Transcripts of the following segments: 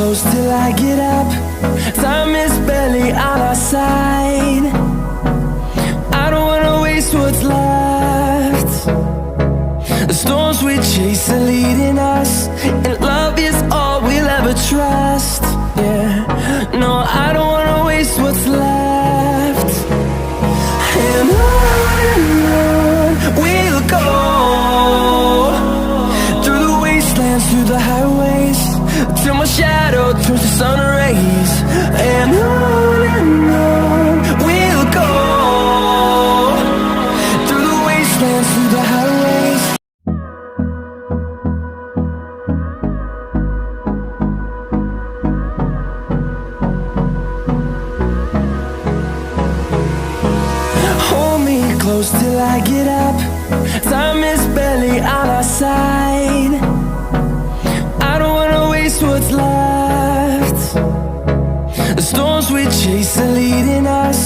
close till I get up. Time is barely on our side. I don't wanna waste what's left. The storms we chase are leading us, and love is all we'll ever trust. Yeah, no, I don't wanna waste what's left. And on we'll go, through the wastelands, through the highways, till my shadow turns to sun rays. And on we'll go, through the wastelands, through the highways. Hold me close till I get up. Time is barely on our side. I don't wanna waste what's left. The storms we chase are leading us,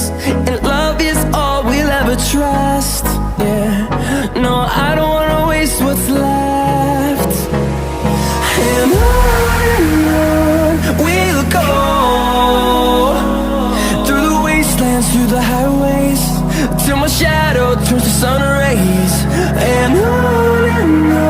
and love is all we'll ever trust. Yeah, no, I don't wanna waste what's left. And on we'll go, through the wastelands, through the highways, till my shadow turns to sun rays. And on